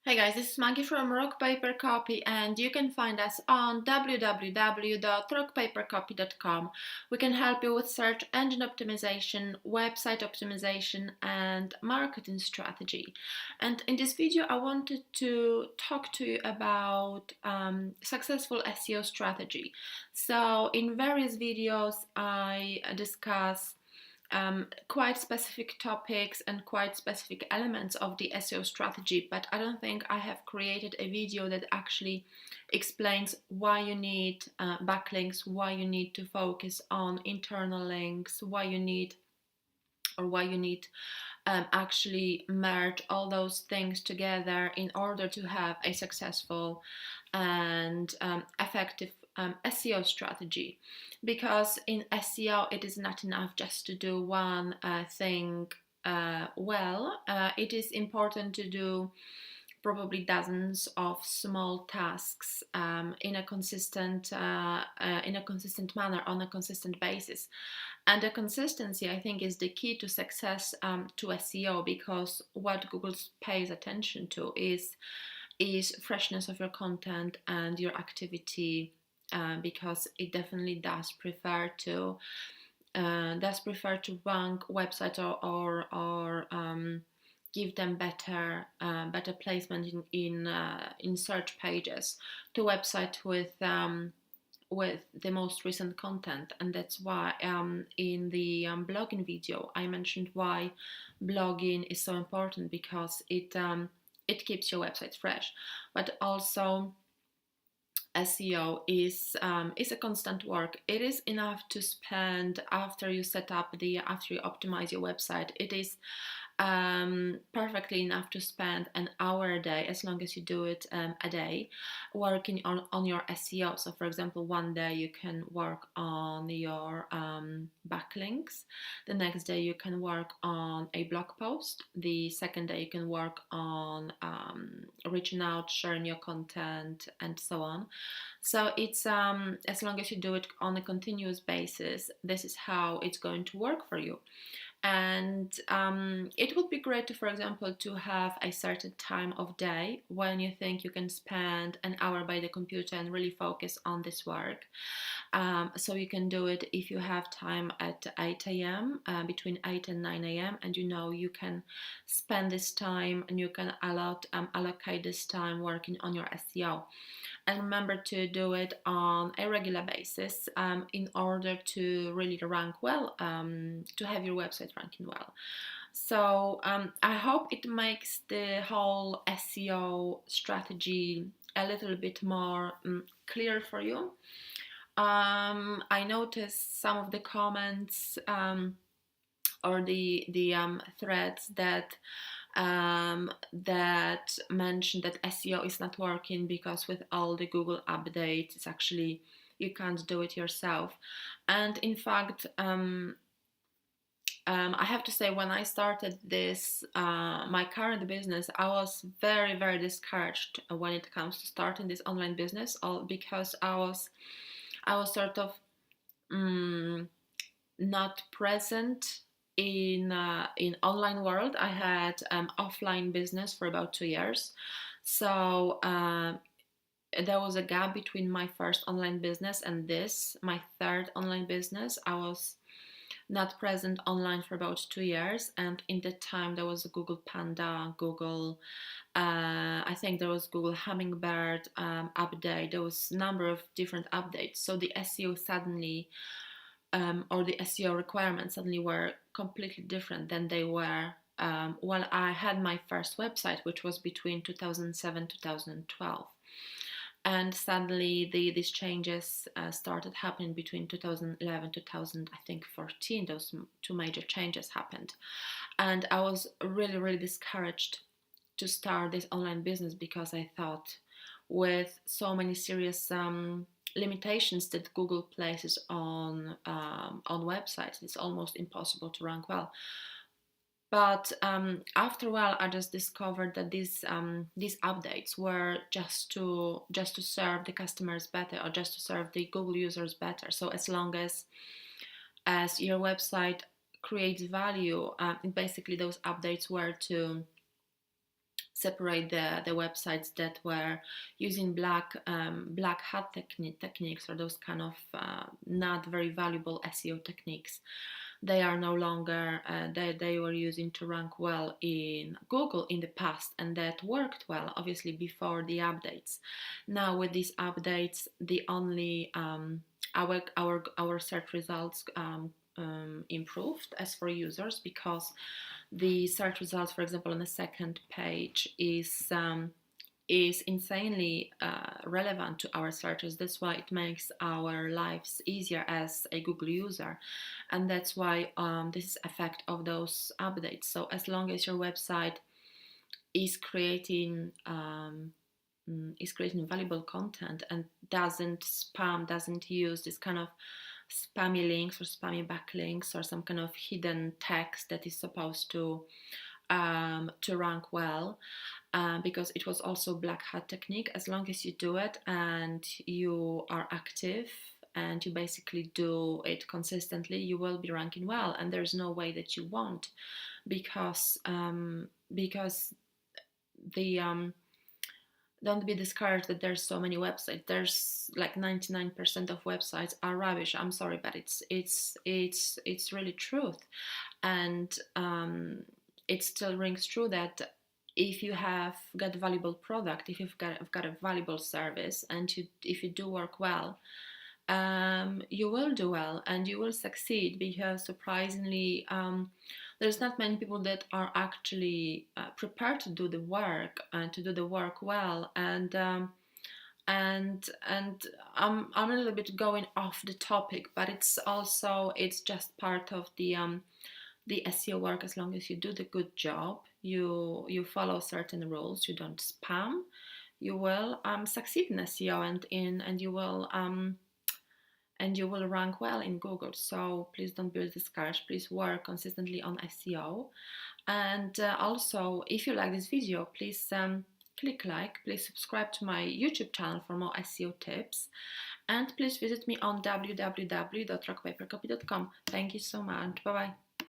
Hey guys, this is Maggie from Rock Paper Copy, and you can find us on www.rockpapercopy.com. We can help you with search engine optimization, website optimization, and marketing strategy. And in this video, I wanted to talk to you about successful SEO strategy. So, in various videos, I discuss quite specific topics and quite specific elements of the SEO strategy, but I don't think I have created a video that actually explains why you need backlinks, why you need to focus on internal links, why you need actually merge all those things together in order to have a successful and effective SEO strategy. Because in SEO, it is not enough just to do one thing well. It is important to do probably dozens of small tasks in a consistent manner on a consistent basis. And the consistency, I think, is the key to success to SEO, because what Google pays attention to is freshness of your content and your activity, because it definitely does prefer to rank websites or give them better placement in search pages to websites with the most recent content. And that's why in the blogging video I mentioned why blogging is so important, because it keeps your website fresh. But also SEO is a constant work. It is enough to spend after you optimize your website. It is perfectly enough to spend an hour a day, as long as you do it a day, working on your SEO. So, for example, one day you can work on your backlinks, the next day you can work on a blog post, the second day you can work on reaching out, sharing your content, and so on. So it's as long as you do it on a continuous basis, this is how it's going to work for you. And it would be great to, for example, to have a certain time of day when you think you can spend an hour by the computer and really focus on this work. So you can do it if you have time at 8 a.m., between 8 and 9 a.m., and you can spend this time and you can allocate this time working on your SEO. And remember to do it on a regular basis in order to really rank well, to have your website ranking well. So I hope it makes the whole SEO strategy a little bit more clear for you. I noticed some of the comments or the threads that mentioned that SEO is not working because with all the Google updates, it's actually you can't do it yourself. And in fact, I have to say, when I started this, my current business, I was very, very discouraged when it comes to starting this online business, all because I was sort of not present in online world. I had offline business for about 2 years, so there was a gap between my first online business and this, my third online business. I was not present online for about 2 years, and in that time there was a Google Panda, Google I think there was Google Hummingbird update. There was a number of different updates, so the SEO suddenly or the SEO requirements suddenly were completely different than they were while I had my first website, which was between 2007 2012. And suddenly these changes started happening between 2011 2014. Those two major changes happened, and I was really, really discouraged to start this online business, because I thought, with so many serious limitations that Google places on websites, it's almost impossible to rank well. But after a while, I just discovered that these updates were just to serve the customers better, or just to serve the Google users better. So as long as your website creates value, basically those updates were to separate the websites that were using black hat techniques, or those kind of not very valuable SEO techniques. They are no longer they were using to rank well in Google in the past, and that worked well, obviously, before the updates. Now with these updates, the only our search results improved as for users, because the search results, for example, on the second page is insanely relevant to our searches. That's why it makes our lives easier as a Google user, and that's why this is effect of those updates. So as long as your website is creating valuable content and doesn't use this kind of spammy links or spammy backlinks or some kind of hidden text that is supposed to rank well, because it was also black hat technique. As long as you do it and you are active and you basically do it consistently, you will be ranking well, and there's no way that you won't, because the don't be discouraged that there's so many websites. There's like 99% of websites are rubbish. I'm sorry, but it's really truth, and it still rings true that if you have got a valuable product, if you've got a valuable service, and if you do work well, you will do well and you will succeed, because surprisingly, there's not many people that are actually prepared to do the work and to do the work well. And I'm a little bit going off the topic, but it's just part of the SEO work. As long as you do the good job, you follow certain rules, you don't spam, you will succeed in SEO, and you will rank well in Google. So please don't be discouraged. Please work consistently on SEO. And also, if you like this video, please click like. Please subscribe to my YouTube channel for more SEO tips. And please visit me on www.rockpapercopy.com. Thank you so much. Bye-bye.